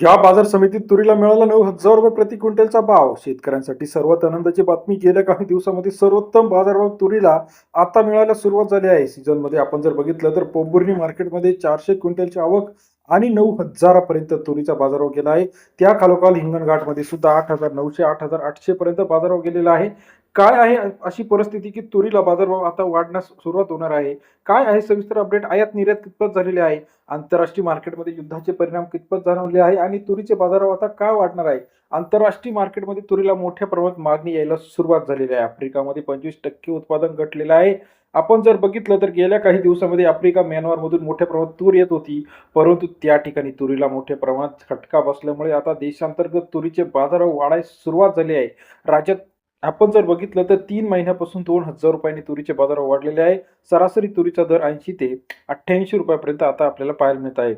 या बाजार समितीत तुरीला मिळाला 9,000 रुपये प्रति क्विंटलचा भाव. शेतकऱ्यांसाठी सर्वात आनंदाची बातमी. गेल्या काही दिवसामध्ये सर्वोत्तम बाजारभाव तुरीला आता मिळायला सुरुवात झाली आहे. सीझनमध्ये आपण जर बघितलं तर पोंभुर्णी मार्केटमध्ये 400 क्विंटलची आवक आणि 9,000 पर्यंत तुरीचा बाजारभाव गेला आहे. त्या खालोखाल हिंगणघाटमध्ये सुद्धा 8,900 8,800 पर्यंत बाजारभाव गेलेला आहे. काय आहे अशी परिस्थिती की तुरीला बाजारभाव आता वाढण्यास सुरुवात होणार आहे? काय आहे सविस्तर अपडेट? आयात निर्यात कितपत झालेली आहे? आंतरराष्ट्रीय मार्केटमध्ये युद्धाचे परिणाम कितपत जाणवले आहे आणि तुरीचे बाजारभाव आता का वाढणार आहे? आंतरराष्ट्रीय मार्केटमध्ये तुरीला मोठ्या प्रमाणात मागणी यायला सुरुवात झालेली आहे. आफ्रिकामध्ये 25% उत्पादन घटलेलं आहे. आपण जर बघितलं तर गेल्या काही दिवसामध्ये आफ्रिका म्यानमारमधून मोठ्या प्रमाणात तूर येत होती, परंतु त्या ठिकाणी तुरीला मोठ्या प्रमाणात फटका बसल्यामुळे आता देशांतर्गत तुरीचे बाजारभाव वाढायला सुरुवात झाली आहे. राज्यात आपण जर बघितलं तर 3 महिन्यापासून 2,000 रुपयांनी तुरीचे बाजारभाव वाढलेले आहे. सरासरी तुरीचा दर 80 ते 88 रुपयापर्यंत आता आपल्याला पाहायला मिळत आहे.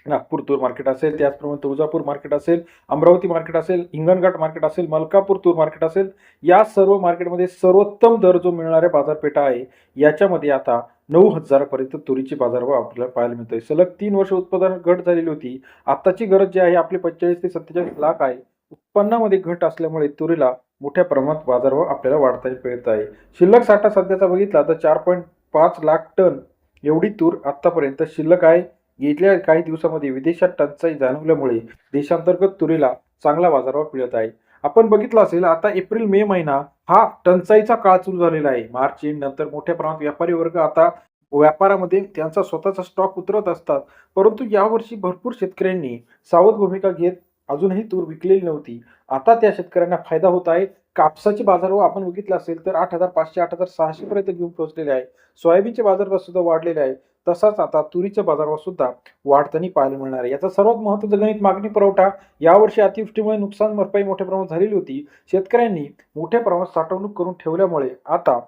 नागपूर तूर मार्केट असेल, त्याचप्रमाणे तुळजापूर मार्केट असेल, अमरावती मार्केट असेल, हिंगणघाट मार्केट असेल, मलकापूर तूर मार्केट असेल, या सर्व मार्केटमध्ये सर्वोत्तम दर जो मिळणाऱ्या बाजारपेठा आहे, याच्यामध्ये आता 9,000 पर्यंत तुरीचे बाजारभाव आपल्याला पाहायला मिळतोय. सलग 3 वर्ष उत्पादन घट झालेली होती. आताची गरज जी आहे आपली 45 ते 47 लाख आहे. उत्पन्नामध्ये घट असल्यामुळे तुरीला मोठ्या प्रमाणात बाजारभाव आपल्याला वाढता मिळत आहे. शिल्लक साठा सध्याचा बघितला तर 4.5 लाख टन एवढी तूर आतापर्यंत शिल्लक आहे. गेल्या काही दिवसामध्ये विदेशात टंचाई जाणवल्यामुळे देशांतर्गत तुरीला चांगला बाजारभाव मिळत आहे. आपण बघितलं असेल आता एप्रिल मे महिना हा टंचाईचा काळ सुरू झालेला आहे. मार्च नंतर मोठ्या प्रमाणात व्यापारी वर्ग आता व्यापारामध्ये त्यांचा स्वतःचा स्टॉक उतरत असतात. परंतु यावर्षी भरपूर शेतकऱ्यांनी सावध भूमिका घेत अजूनही तूर विकलेली नव्हती. आता त्या शेतकऱ्यांना फायदा होत आहे. कापसाचे बाजारभाव आपण बघितला असेल तर 8,500 8,600 पर्यंत घेऊन पोहोचलेले आहे. सोयाबीनचे बाजारभाव सुद्धा वाढलेले आहे. तसाच आता तुरीचे बाजारभाव सुद्धा वाढताना पाहायला मिळणार आहे. याचा सर्वात महत्त्वाचं गणित मागणी पुरवठा. यावर्षी अतिवृष्टीमुळे नुकसान भरपाई मोठ्या प्रमाणात झालेली होती. शेतकऱ्यांनी मोठ्या प्रमाणात साठवणूक करून ठेवल्यामुळे आता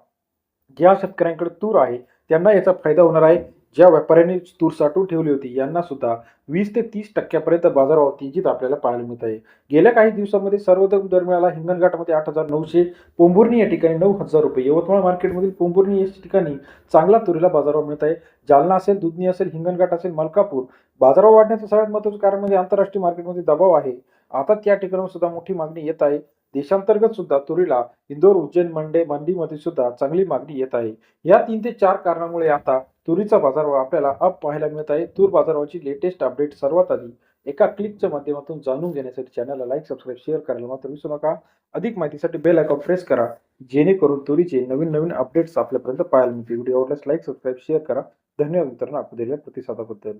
ज्या शेतकऱ्यांकडे तूर आहे त्यांना याचा फायदा होणार आहे. ज्या व्यापाऱ्यांनी तूर साठवून ठेवली होती यांना सुद्धा 20 ते 30% पर्यंत बाजारभाव तेजीत आपल्याला पाहायला मिळत आहे. गेल्या काही दिवसांमध्ये सर्वोत्तम दर मिळाला हिंगणघाटमध्ये 8,900, पोंभुर्णी या ठिकाणी 9,000 रुपये. यवतमाळ मार्केटमधील पोंभुर्णी या ठिकाणी चांगला तुरीला बाजारभाव मिळत आहे. जालना असेल, दुधनी असेल, हिंगणघाट असेल, मलकापूर बाजारभाव वाढण्याचं सगळ्यात महत्त्वाचं कारण म्हणजे आंतरराष्ट्रीय मार्केटमध्ये दबाव आहे. आता त्या ठिकाणी सुद्धा मोठी मागणी येत आहे. देशांतर्गत सुद्धा तुरीला इंदोर, उज्जैन, मंडीमध्ये सुद्धा चांगली मागणी येत आहे. या 3 ते 4 कारणामुळे आता तुरीचा बाजारभाव आपल्याला अप पाहायला मिळत आहे. तूर बाजारभावाची लेटेस्ट अपडेट सर्वात आधी एका क्लिकच्या माध्यमातून जाणून घेण्यासाठी चॅनलला लाईक, सबस्क्राईब, शेअर करायला मात्र विसरू नका. अधिक माहितीसाठी बेल आयकॉन प्रेस करा, जेणेकरून तुरीचे नवीन अपडेट्स आपल्यापर्यंत पाहायला मिळतील. व्हिडिओ आवडल्यास लाईक, सबस्क्राईब, शेअर करा. धन्यवाद मित्रांनो, आपण दिलेल्या प्रतिसादाबद्दल.